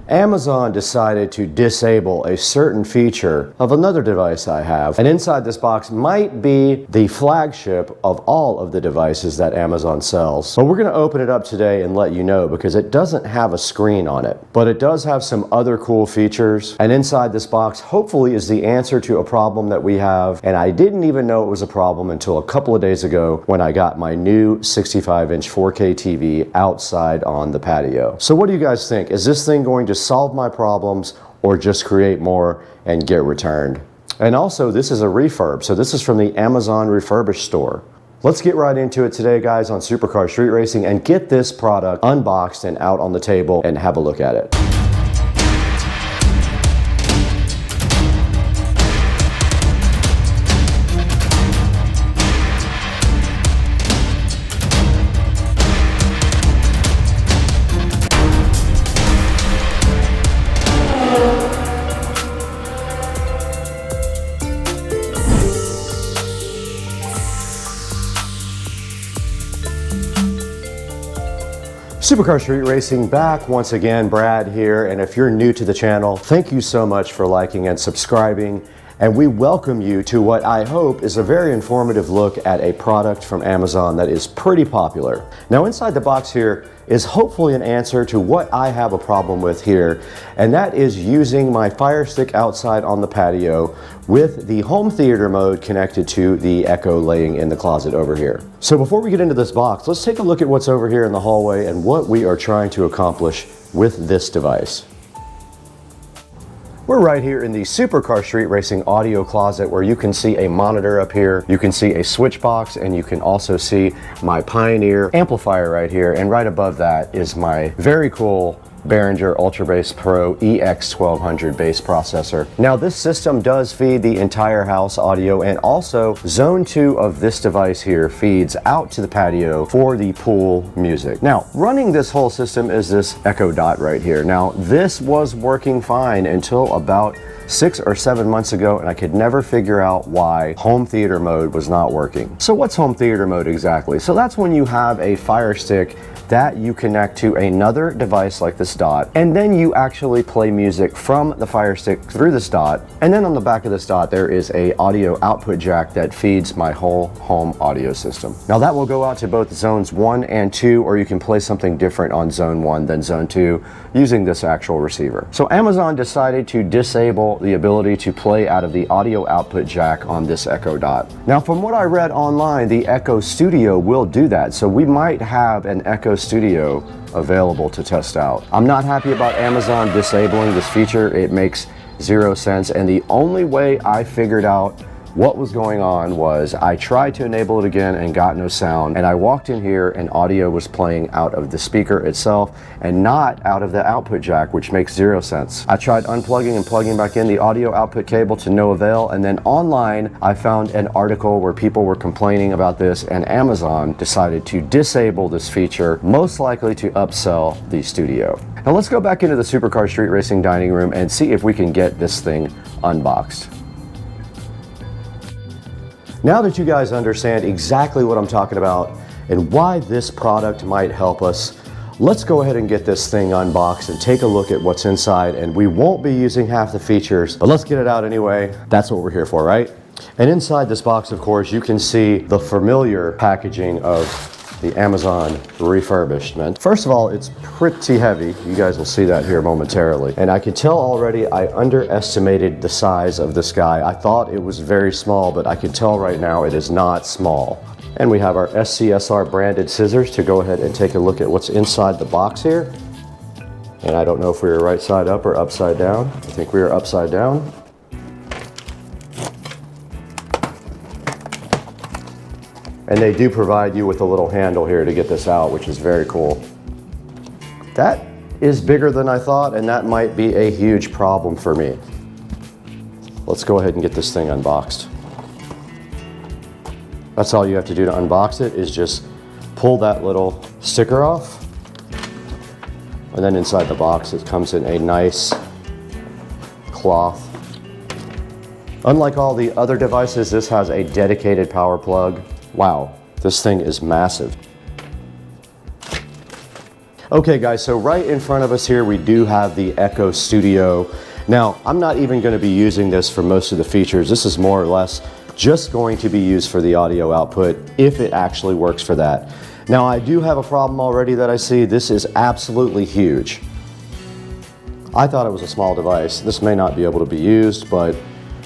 Amazon decided to disable a certain feature of another device I have, and inside this box might be the flagship of all of the devices that Amazon sells. But we're going to open it up today and let you know, because it doesn't have a screen on it, but it does have some other cool features. And inside this box hopefully is the answer to a problem that we have, and I didn't even know it was a problem until a couple of days ago when I got my new 65-inch 4K TV outside on the patio. So what do you guys think? Is this thing going to solve my problems or just create more and get returned? And also, this is a refurb, so this is from the Amazon refurbished store. Let's get right into it today, guys, on Supercar Street Racing and get this product unboxed and out on the table and have a look at it. Supercar Street Racing back once again, Brad here, and if you're new to the channel, thank you so much for liking and subscribing, and we welcome you to what I hope is a very informative look at a product from Amazon that is pretty popular. Now inside the box here is hopefully an answer to what I have a problem with here, and that is using my Fire Stick outside on the patio with the home theater mode connected to the Echo laying in the closet over here. So before we get into this box, let's take a look at what's over here in the hallway and what we are trying to accomplish with this device. We're right here in the Supercar Street Racing audio closet, where you can see a monitor up here, you can see a switch box, and you can also see my Pioneer amplifier right here, and right above that is my very cool Behringer Ultra Bass Pro EX1200 bass processor. Now this system does feed the entire house audio, and also zone 2 of this device here feeds out to the patio for the pool music. Now running this whole system is this Echo Dot right here. Now this was working fine until about 6 or 7 months ago, and I could never figure out why home theater mode was not working. So what's home theater mode exactly? So that's when you have a Fire Stick that you connect to another device like this Dot, and then you actually play music from the Fire Stick through this Dot, and then on the back of this Dot there is a audio output jack that feeds my whole home audio system. Now that will go out to both zones 1 and 2, or you can play something different on zone 1 than zone 2 using this actual receiver. So Amazon decided to disable the ability to play out of the audio output jack on this Echo Dot. Now from what I read online, the Echo Studio will do that, so we might have an Echo Studio available to test out. I'm not happy about Amazon disabling this feature. It makes zero sense, and the only way I figured out what was going on was I tried to enable it again and got no sound, and I walked in here and audio was playing out of the speaker itself and not out of the output jack, which makes zero sense. I tried unplugging and plugging back in the audio output cable to no avail, and then online I found an article where people were complaining about this, and Amazon decided to disable this feature, most likely to upsell the Studio. Now let's go back into the Supercar Street Racing dining room and see if we can get this thing unboxed. Now that you guys understand exactly what I'm talking about and why this product might help us, let's go ahead and get this thing unboxed and take a look at what's inside. And we won't be using half the features, but let's get it out anyway. That's what we're here for, right? And inside this box, of course, you can see the familiar packaging of the Amazon refurbishment. First of all, it's pretty heavy. You guys will see that here momentarily. And I can tell already I underestimated the size of this guy. I thought it was very small, but I can tell right now it is not small. And we have our SCSR branded scissors to go ahead and take a look at what's inside the box here. And I don't know if we were right side up or upside down. I think we are upside down. And they do provide you with a little handle here to get this out, which is very cool. That is bigger than I thought, and that might be a huge problem for me. Let's go ahead and get this thing unboxed. That's all you have to do to unbox it, is just pull that little sticker off. And then inside the box, it comes in a nice cloth. Unlike all the other devices, this has a dedicated power plug. Wow, this thing is massive. Okay guys, so right in front of us here we do have the Echo Studio. Now, I'm not even going to be using this for most of the features. This is more or less just going to be used for the audio output if it actually works for that. Now, I do have a problem already that I see. This is absolutely huge. I thought it was a small device. This may not be able to be used, but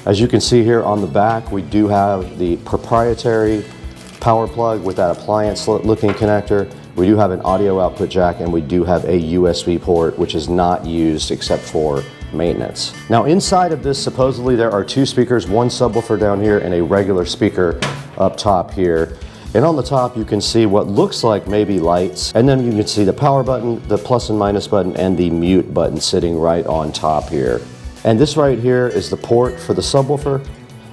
as you can see here on the back, we do have the proprietary power plug with that appliance looking connector. We do have an audio output jack, and we do have a USB port, which is not used except for maintenance. Now inside of this, supposedly there are two speakers, one subwoofer down here and a regular speaker up top here. And on the top you can see what looks like maybe lights, and then you can see the power button, the plus and minus button, and the mute button sitting right on top here. And this right here is the port for the subwoofer,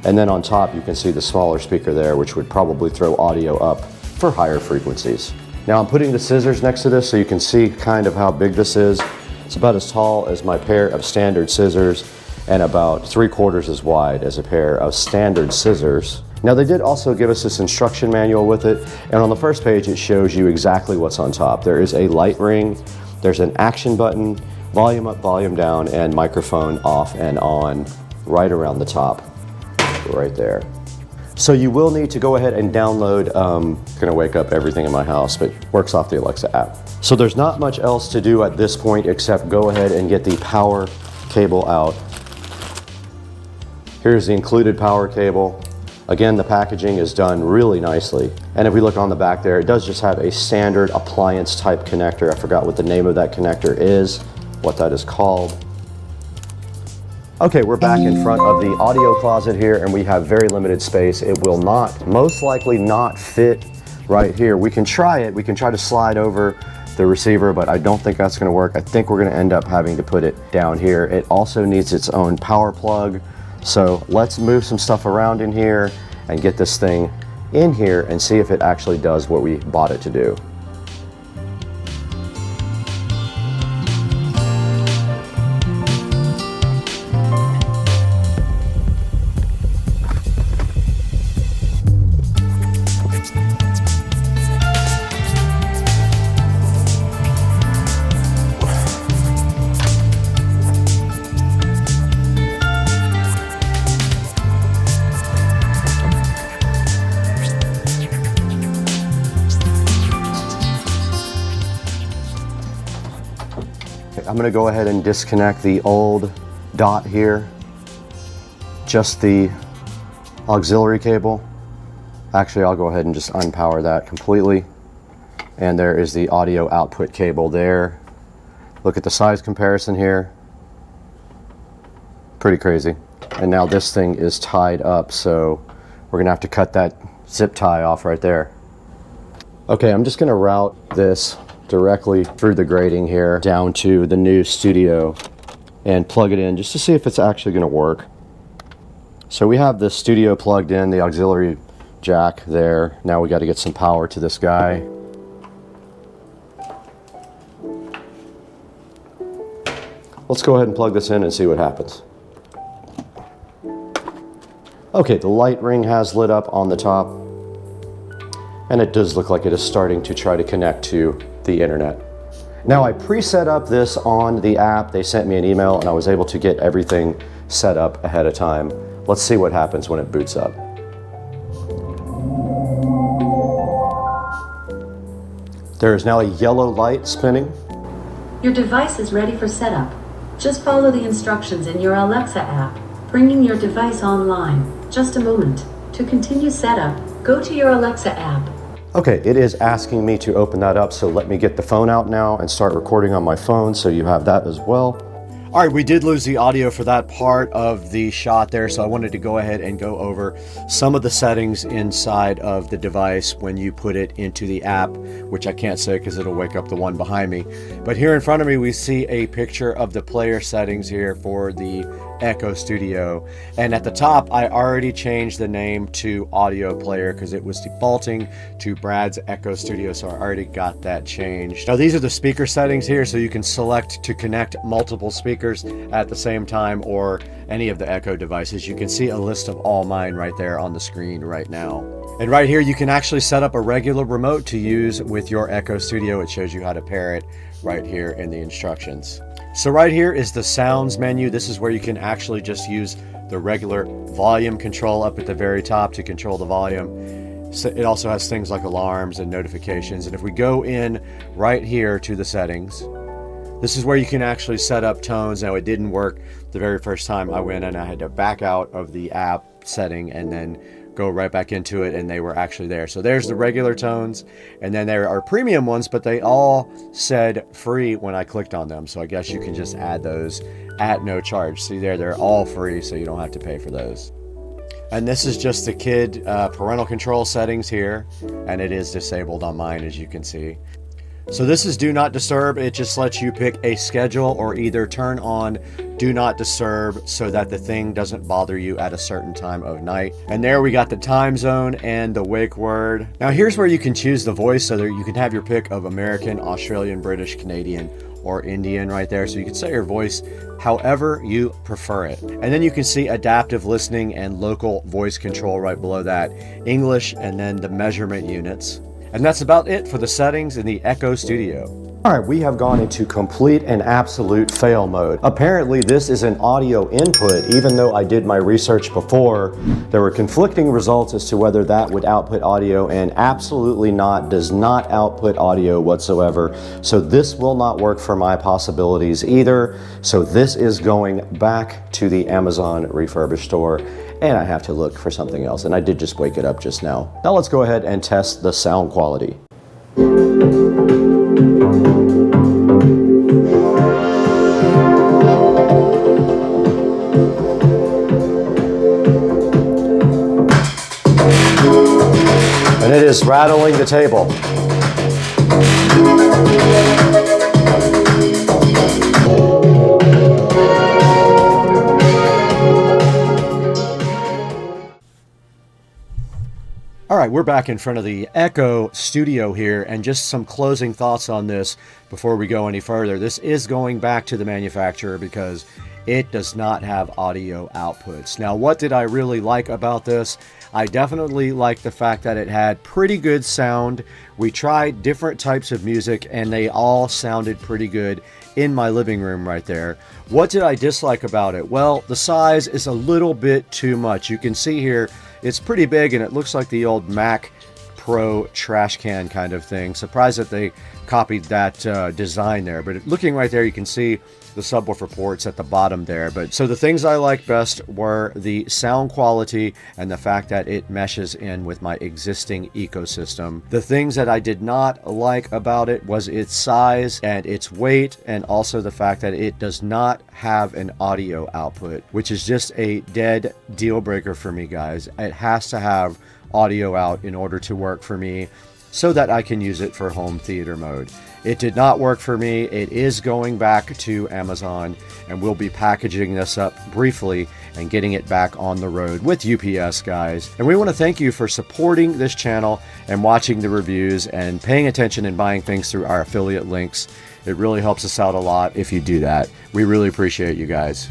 and then on top you can see the smaller speaker there, which would probably throw audio up for higher frequencies. Now I'm putting the scissors next to this so you can see kind of how big this is. It's about as tall as my pair of standard scissors and about 3/4 as wide as a pair of standard scissors. Now they did also give us this instruction manual with it, and on the first page it shows you exactly what's on top. There is a light ring, there's an action button, volume up, volume down, and microphone off and on right around the top, right there. So you will need to go ahead and download, gonna wake up everything in my house, but works off the Alexa app. So there's not much else to do at this point except go ahead and get the power cable out. Here's the included power cable. Again, the packaging is done really nicely. And if we look on the back there, it does just have a standard appliance type connector. I forgot what the name of that connector is, what that is called. Okay, we're back in front of the audio closet here, and we have very limited space. It will most likely not fit right here. We can try it. We can try to slide over the receiver, but I don't think that's going to work. I think we're going to end up having to put it down here. It also needs its own power plug. So let's move some stuff around in here and get this thing in here and see if it actually does what we bought it to do. I'm going to go ahead and disconnect the old dot here, just the auxiliary cable. Actually, I'll go ahead and just unpower that completely. And there is the audio output cable there. Look at the size comparison here. Pretty crazy. And now this thing is tied up, so we're going to have to cut that zip tie off right there. Okay, I'm just going to route this directly through the grating here down to the new studio and plug it in just to see if it's actually going to work. So we have the studio plugged in, the auxiliary jack there. Now we got to get some power to this guy. Let's go ahead and plug this in and see what happens. Okay, the light ring has lit up on the top, and it does look like it is starting to try to connect to the internet. Now I pre-set up this on the app. They sent me an email and I was able to get everything set up ahead of time. Let's see what happens when it boots up. There is now a yellow light spinning. Your device is ready for setup. Just follow the instructions in your Alexa app, bringing your device online. Just a moment. To continue setup, go to your Alexa app. Okay, it is asking me to open that up, so let me get the phone out now and start recording on my phone so you have that as well. All right, we did lose the audio for that part of the shot there, so I wanted to go ahead and go over some of the settings inside of the device when you put it into the app, which I can't say because it'll wake up the one behind me. But here in front of me, we see a picture of the player settings here for the Echo Studio. And at the top, I already changed the name to Audio Player because it was defaulting to Brad's Echo Studio, so I already got that changed. Now, these are the speaker settings here, so you can select to connect multiple speakers at the same time or any of the Echo devices. You can see a list of all mine right there on the screen right now. And right here, you can actually set up a regular remote to use with your Echo Studio. It shows you how to pair it right here in the instructions. So right here is the sounds menu. This is where you can actually just use the regular volume control up at the very top to control the volume. So it also has things like alarms and notifications. And if we go in right here to the settings, this is where you can actually set up tones. Now, it didn't work the very first time I went and I had to back out of the app setting and then go right back into it, and they were actually there. So there's the regular tones, and then there are premium ones, but they all said free when I clicked on them. So I guess you can just add those at no charge. See there, they're all free, so you don't have to pay for those. And this is just the kid parental control settings here, and it is disabled on mine, as you can see. So this is do not disturb. It just lets you pick a schedule or either turn on do not disturb so that the thing doesn't bother you at a certain time of night. And there we got the time zone and the wake word. Now here's where you can choose the voice, so that you can have your pick of American, Australian, British, Canadian, or Indian right there. So you can set your voice however you prefer it. And then you can see adaptive listening and local voice control right below that, English, and then the measurement units. And that's about it for the settings in the Echo Studio. All right, we have gone into complete and absolute fail mode. Apparently this is an audio input. Even though I did my research before, there were conflicting results as to whether that would output audio, and absolutely not, does not output audio whatsoever. So this will not work for my possibilities either. So this is going back to the Amazon refurbished store, and I have to look for something else. And I did just wake it up just now. Now let's go ahead and test the sound quality. And it is rattling the table. All right, we're back in front of the Echo Studio here, and just some closing thoughts on this before we go any further. This is going back to the manufacturer because it does not have audio outputs. Now, what did I really like about this? I definitely like the fact that it had pretty good sound. We tried different types of music and they all sounded pretty good in my living room right there. What did I dislike about it? Well, the size is a little bit too much. You can see here, it's pretty big and it looks like the old Mac Pro trash can kind of thing. Surprised that they copied that design there, but looking right there, you can see the subwoofer ports at the bottom there. But so the things I liked best were the sound quality and the fact that it meshes in with my existing ecosystem. The things that I did not like about it was its size and its weight, and also the fact that it does not have an audio output, which is just a dead deal breaker for me, guys. It has to have audio out in order to work for me, so that I can use it for home theater mode. It did not work for me. It is going back to Amazon, and we'll be packaging this up briefly and getting it back on the road with UPS, guys. And we want to thank you for supporting this channel and watching the reviews and paying attention and buying things through our affiliate links. It really helps us out a lot if you do that. We really appreciate you guys.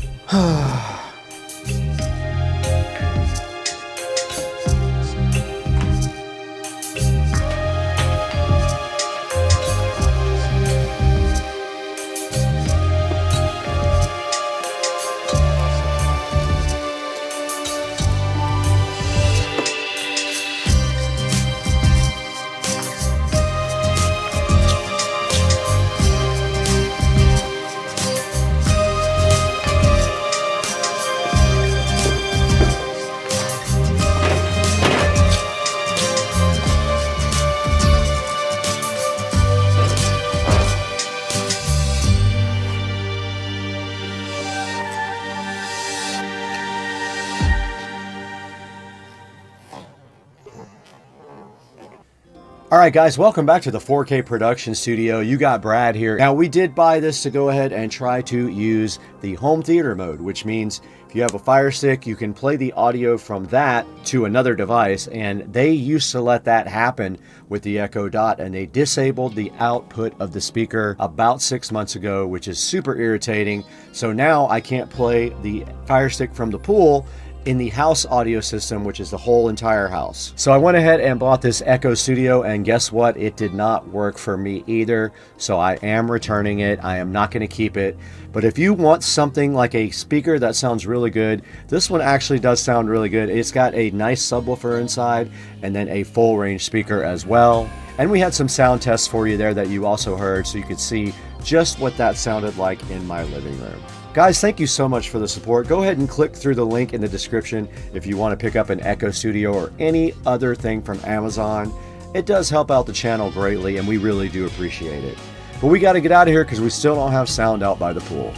All right, guys, welcome back to the 4K production studio. You got Brad here. Now, we did buy this to go ahead and try to use the home theater mode, which means if you have a Fire Stick, you can play the audio from that to another device, and they used to let that happen with the Echo Dot, and they disabled the output of the speaker about 6 months ago, which is super irritating. So now I can't play the Fire Stick from the pool in the house audio system, which is the whole entire house. So I went ahead and bought this Echo Studio, and guess what? It did not work for me either. So I am returning it. I am not going to keep it. But if you want something like a speaker that sounds really good, this one actually does sound really good. It's got a nice subwoofer inside and then a full range speaker as well. And we had some sound tests for you there that you also heard, so you could see just what that sounded like in my living room. Guys, thank you so much for the support. Go ahead and click through the link in the description if you want to pick up an Echo Studio or any other thing from Amazon. It does help out the channel greatly, and we really do appreciate it. But we got to get out of here because we still don't have sound out by the pool.